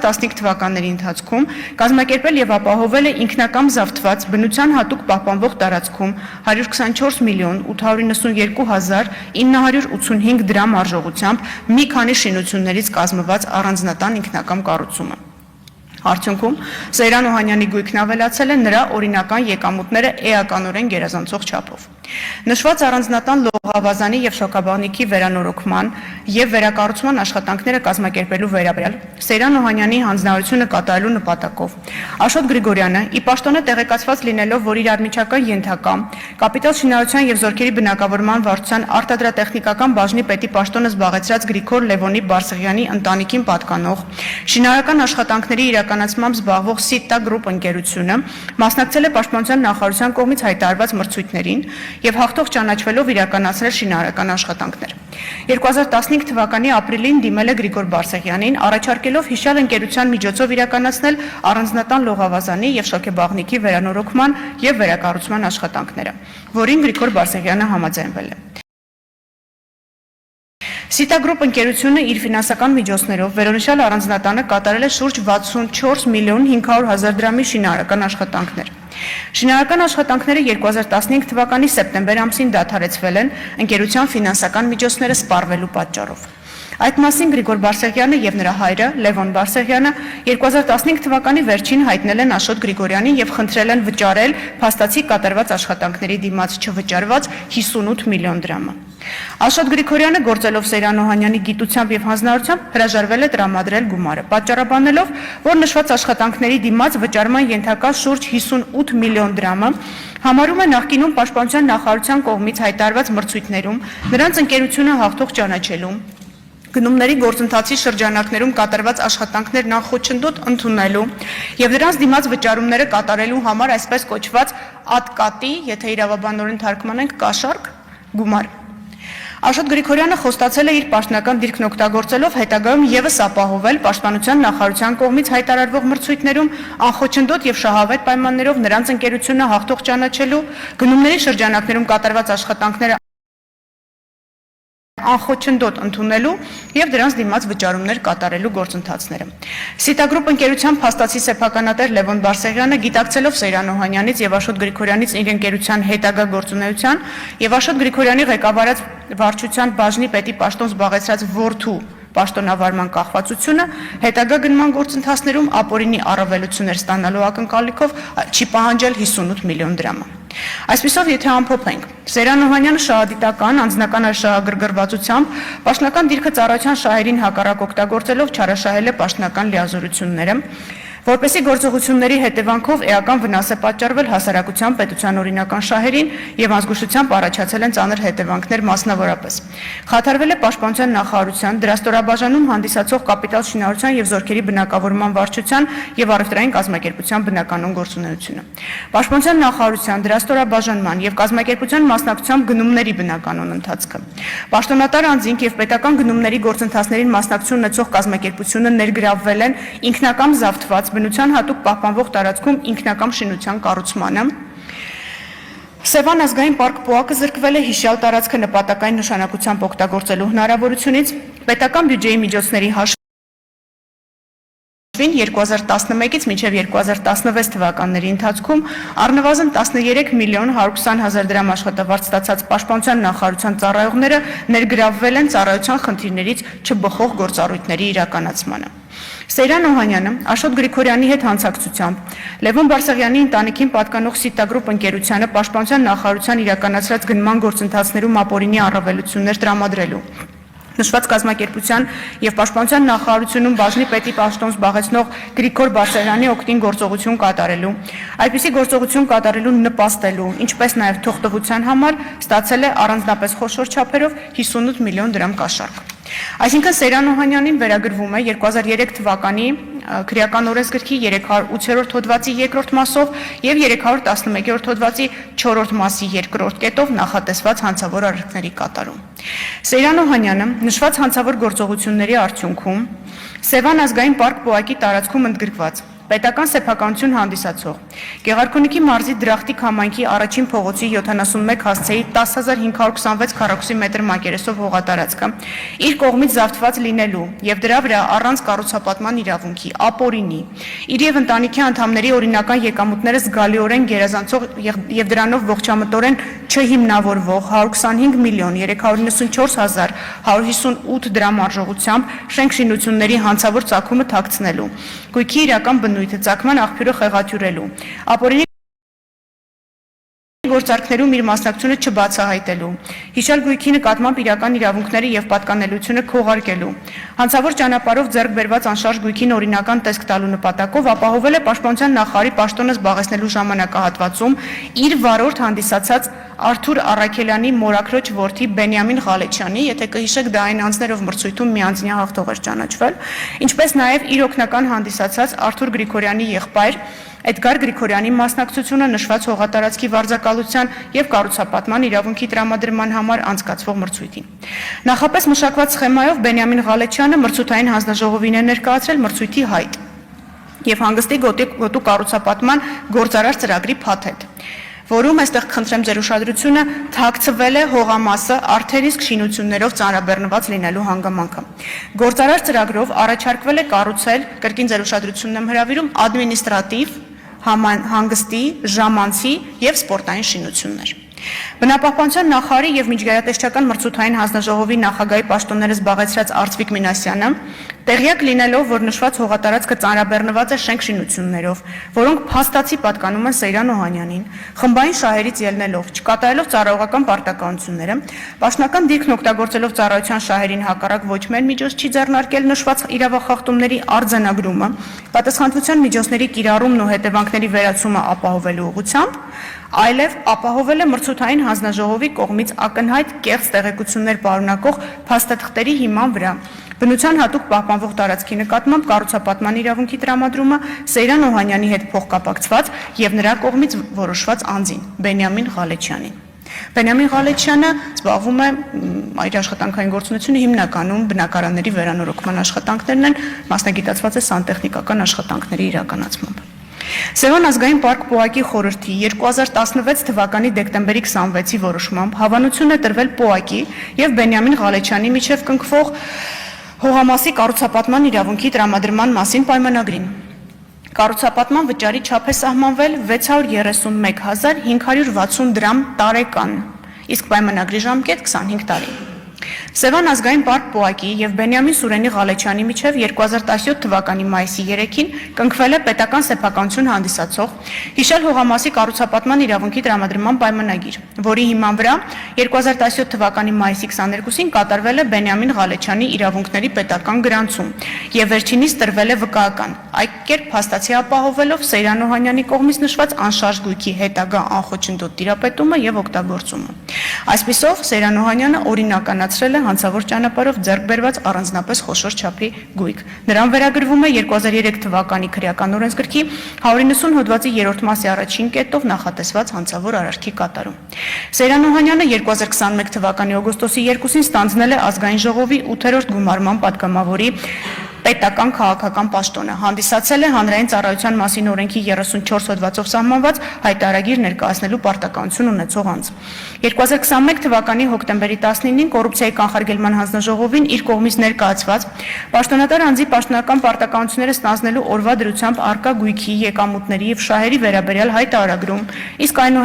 15 թվականների ընթացքում կազմակերպել եւ ապահովել է ինքնակամ զավթված բնության հատուկ պահպանվող տարածքում 124 միլիոն 892 հազար 985 դրամ արժողությամբ մի քանի շինություններից կազմված առանձնատան ինքնակամ կառուցումը։ Արդյունքում Սեյրան Օհանյանի գույքն ավելացել է նրա օրինական եկամուտները էականորեն գերազանցող չափով։ Նշված առանձնատան լողավազանի եւ շոկաբանիքի վերանորոգման եւ վերակառուցման աշխատանքները կազմակերպելու վերաբերյալ Սեյրան Օհանյանի հանձնարարությունը կատարելու նպատակով Աշոտ Գրիգորյանը ի պաշտոնը տեղեկացված լինելով, որ իր արմիջական ենթակա կապիտալ շինարարության եւ զորքերի բնակավորման վարչության արտադրատեխնիկական բաժնի պետի պաշտոնը զբաղեցրած Գրիգոր Լևոնի Բարսեղյանի ընտանիքին պատկանող շինարարական աշխատանքների իրականացմամբ զբաղվող Սիտա գրուպ ընկերությունը մասնակցել է պաշտպանության նախարարության կողմից հայտարարված մրցույթներին եւ հաղթող ճանաչվելով իրականացրել շինարարական աշխատանքներ։ 2015 թվականի ապրիլին դիմել է Գրիգոր Բարսեղյանին, առաջարկելով հիշյալ ընկերության միջոցով իրականացնել առանձնատան լողավազանի եւ շոկեբաղնիքի վերանորոգման եւ վերակառուցման աշխատանքները, որին Գրիգոր Բարսեղյանը համաձայնվել է։ Սիտա գրուպ ընկերությունը իր ֆինանսական միջոցներով վերոնշյալ առանձնատանը կատարել է շուրջ 64 միլիոն 500 հազար դրամի շինարարական աշխատանքներ։ Շինարարական աշխատանքները 2015 թվականի սեպտեմբեր ամսին դադարեցվել են ընկերության ֆինանսական միջոցները սպառվելու պատճառով։ Այդ մասին Գրիգոր Բարսեղյանը եւ նրա հայրը Լևոն Բարսեղյանը 2015 թվականի վերջին հայտնել են Աշոտ Գրիգորյանին եւ խնդրել են վճարել փաստացի կատարված աշխատանքների դիմաց չվճարված 58 միլիոն դրամը։ Աշոտ Գրիգորյանը գործելով Սեյրան Օհանյանի գիտությամբ եւ հանձնարարությամբ հրաժարվել է տրամադրել գումարը, պատճառաբանելով, որ նշված աշխատանքների դիմաց վճարման ենթակա շուրջ 58 միլիոն դրամը համարում է նախկինում պաշտպանության նախարարության կողմից հայտարարված մրցույթներում նրանց ընկերությունը հաղթող ճանաչելու գնումների գործընթացի շրջանակներում կատարված աշխատանքներն անխոչնդոտ ընդունելու եւ նրանց դիմաց վճարումները կատարելու համար այսպես կոչված ատկատի, եթե իրավաբանորեն թարգմանենք, կաշառք գումար։ Աշոտ Գրիգորյանը խոստացել է իր պաշտոնական դիրքն օգտագործելով հետագայում եւս ապահովել պաշտպանության նախարարության կողմից հայտարարվող մրցույթներում անխոչնդոտ եւ շահավետ պայմաններով նրանց ընկերությունը հաղթող ճանաչելու գնումների շրջանակներում կատարված աշխատանքները անխոչնդոտ ընդունելու եւ դրանց դիմաց վճարումներ կատարելու գործընթացները։ Սիտա գրուպ ընկերության փաստացի սեփականատեր Լևոն Բարսեղյանը գիտակցելով Սեյրան Օհանյանից եւ Աշոտ Գրիգորյանից իր ընկերության հետագա գործունեության եւ Աշոտ Գրիգորյանի ղեկավարած վարչության բաժնի պետի պաշտոն զբաղեցրած որդու պաշտոնավարման կախվածությունը հետագա գնման գործընթացներում ապօրինի առավելություններ ստանալու ակնկալիքով չի պահանջել 58 միլիոն դրամը։ Այսպիսով, եթե ամփոփենք, Սեյրան Օհանյանը շահադիտական, անձնական շահագրգռվածությամբ պաշտոնական դիրքը ծառայության շահերին հակառակ օգտագործելով չարաշահել է պաշտոնական լիազորությունները, որպեսզի գործողությունների հետևանքով էական վնաս է պատճառվել հասարակության պետության օրինական շահերին եւ ազգուշությամբ առաջացել են ծանր հետևանքներ մասնավորապես։ Խաթարվել է պաշտպանության նախարարության դրաստորաբաժանում հանդիսացող կապիտալ շինարարության եւ զորքերի բնակավորման վարչության եւ առևտրային կազմակերպության բնականոն գործունեությունը։ Պաշտպանության նախարարության դրաստորաբաժանման եւ կազմակերպության մասնակցությամբ գնումների բնականոն ընթացքը։ Պաշտոնատար անձինք եւ պետական գնումների գործընթացներին մասնակցություն ունեցող կազմակերպությունը ներգրավվել են ինքնակամ զավթված բնության հատուկ պահպանվող տարածքում ինքնակամ շինության կառուցմանը։ Սևան ազգային պարկ ՊՕԱԿ-ը զրկվել է հիշյալ տարածքը նպատակային նշանակությամբ օգտագործելու հնարավորությունից, պետական բյուջեի միջոցների հաշվին 2011-ից մինչև 2016 թվականների ընթացքում առնվազն 13 միլիոն 120 հազար դրամ աշխատավարձ ստացած պաշտպանության նախարարության ծառայողները ներգրավվել են ծառայության խնդիրներից չբխող գործառույթների իրականացմանը։ Սեյրան Օհանյանը Աշոտ Գրիգորյանի հետ հանցակցությամբ Լևոն Բարսեղյանի ընտանիքին պատկանող Սիտա գրուպ ընկերությանը պաշտպանության նախարարության իրականացրած գնման գործընթացներում ապօրինի առավելություններ տրամադրելու նշված կազմակերպության եւ պաշտպանության նախարարությունում բաժնի պետի պաշտոն զբաղեցնող Գրիգոր Բարսեղյանի օգտին գործողություն կատարելու, այդպիսի գործողություն կատարելու նպաստելու, ինչպես նաեւ թողտվության համար ստացել է առանձնապես խոշոր չափերով 58 միլիոն դրամ կաշառք։ Այսինքն Սեյրան Օհանյանին վերագրվում է 2003 թվականի քրեական օրենսգրքի 308-րդ հոդվածի 2-րդ մասով եւ 311-րդ հոդվածի 4-րդ մասի 2-րդ կետով նախատեսված հանցավոր արարքների կատարում։ Սեյրան Օհանյանը նշված հանցավոր գործողությունների արդյունքում Սևան ազգային պարկ ՊՕԱԿ-ի տարածքում ընդգրկված Պետական սեփականություն հանդիսացող Գեղարքունիքի մարզի Դրախտիկ համայնքի առաջին փողոցի 71 հասցեի 10526 քառակուսի մետր մակերեսով հողատարածքը իր կողմից զավթված լինելու եւ դրա վրա առանց կառուցապատման իրավունքի ապօրինի իր եւ ընտանիքի անդամների օրինական եկամուտները զգալիորեն գերազանցող եւ դրանով ողջամտորեն չհիմնավորվող 125 միլիոն 394 հազար 158 դրամ արժողությամբ շենք շինությունների հանցավոր ծագումը թաքցնելու գույքի իրական բնույթը ծագման աղբյուրը խեղաթյուրելու ապօրինի գործարքներում իր մասնակցությունը չբացահայտելու, հիշալ գույքի նկատմամբ իրական իրավունքները եւ պատկանելիությունը քողարկելու, հանցավոր ճանապարհով ձեռք բերված անշարժ գույքին օրինական տեսք տալու նպատակով ապահովել է Պաշտպանության նախարարի պաշտոնը զբաղեցնելու ժամանակահատվածում իր վարորդ հանդիսացած Արթուր Առաքելյանի մորաքրոջ որդի Բենյամին Ղալեչյանի, եթե կհիշեք, դա այն անձներով մրցույթում միանձնյա հաղթող էր ճանաչվել, ինչպես նաեւ իր օգնական հանդիսացած Արթուր Գրիգորյանի եղբայր Էդգար Գրիգորյանի մասնակցությունը նշված հողատարածքի վարձակալության եւ կառուցապատման իրավունքի տրամադրման համար անցկացվող մրցույթին։ Նախապես մշակված սխեմայով Բենյամին Ղալեչյանը մրցութային հանձնաժողովին է ներկայացրել մրցույթի հայտ եւ հանգստի գոտու կառուցապատման գործարար ծրագրի փաթեթ, որում այստեղ խնդրեմ ձեր ուշադրությունը թաքցվել է հողամասը արդեն իսկ շինություններով ծանրաբեռնված լինելու հանգամանքը։ Գործարար ծրագրով առաջարկվել է կառուցել, կրկին ձեր ուշադրությունն եմ հրավիրում, ադմինիստրատիվ, հանգստի, ժամանցի եւ սպորտային շինություններ։ Բնապահպանության նախարարի եւ միջգերատեսչական մրցութային հանձնաժողովի նախագահի պաշտոնները զբաղեցրած Արծվիկ Մինասյանը տեղյակ լինելով, որ նշված հողատարածքը ծանրաբեռնված է շենք շինություններով, որոնք փաստացի պատկանում են Սեյրան Օհանյանին, խմբային շահերից ելնելով, չկատարելով ծառայողական պարտականությունները, պաշտոնական դիրքն օգտագործելով ծառայության շահերին հակառակ ոչ միայն միջոց չի ձեռնարկել նշված իրավախախտումների արձանագրումը, պատասխանատվության միջոցների կիրառումն ու հետևանքների վերացումը ապահովելու ուղղությամբ, այլև ապահովել է մրցութային հանձնաժողովի կողմից ակնհայտ կեղծ տեղեկություններ պարունակող փաստաթղթերի հիման վրա բնության հատուկ պահպանվող տարածքի նկատմամբ կառուցապատման իրավունքի տրամադրումը Սեյրան Օհանյանի հետ փոխկապակցված եւ նրա կողմից որոշված անձին Բենյամին Ղալեչյանին։ Բենյամին Ղալեչյանը զբաղվում է իր աշխատանքային գործունեությունը հիմնականում բնակարանների վերանորոգման աշխատանքներն են, մասնագիտացված է սանտեխնիկական աշխատանքների իրականացմամբ։ Սևան ազգային պարկ ՊՕԱԿ-ի խորհրդի 2016 թվականի դեկտեմբերի 26-ի որոշմամբ հավանություն է տրվել ՊՕԱԿ-ի եւ Բենյամին Ղալեչյանի միջև կնքվող հողամասի կառուցապատման իրավունքի տրամադրման մասին պայմանագրին։ Կառուցապատման վճարի չափ է սահմանվել 631,560 դրամ տարեկան, իսկ պայմանագրի ժամկետ 25 տարի։ Սևան ազգային պարկ ՊՕԱԿ-ի եւ Բենյամին Սուրենի Ղալեչյանի միջև 2017 թվականի մայիսի 3-ին կնքվել է պետական սեփականություն հանդիսացող հիշալ հողամասի կառուցապատման իրավունքի տրամադրման պայմանագիր, որի հիման վրա 2017 թվականի մայիսի 22-ին կատարվել է Բենյամին Ղալեչյանի իրավունքների պետական գրանցում եւ վերջինիս տրվել է վկայական, այդ կերպ փաստացի ապահովելով Սեյրան Օհանյանի կողմից նշված անշարժ գույքի հետագա անխոչնդոտ տիրապետումը եւ օգտագործումը։ Այսպիսով Սեյրան Օհանյանը օրինականացրել է հանցավոր ճանապարհով ձեռք բերված առանձնապես խոշոր չափի գույք։ Նրան վերագրվում է 2003 թվականի քրեական օրենսգրքի 190 հոդվածի 3-րդ մասի առաջին կետով նախատեսված հանցավոր արարքի կատարում։ Սեյրան Օհանյանը 2021 թվականի օգոստոսի 2-ին ստանձնել է ազգային ժողովի 8-րդ գումարման պատգամավորի պետական քաղաքական պաշտոնը, հանդիսացել է հանրային ծառայության մասին օրենքի 34 հոդվածով սահմանված հայտարարագիր ներկայացնելու պարտականություն ունեցող անձ։ 2021 թվականի հոկտեմբերի 19-ին կոռուպցիայի կանխարգելման հանձնաժողովին իր կողմից ներկայացված պաշտոնատար անձի պաշտոնական պարտականությունները ստանձնելու օրվա դրությամբ արկա գույքի, եկամուտների եւ շահերի վերաբերյալ հայտարարագրում, իսկ այնուհետև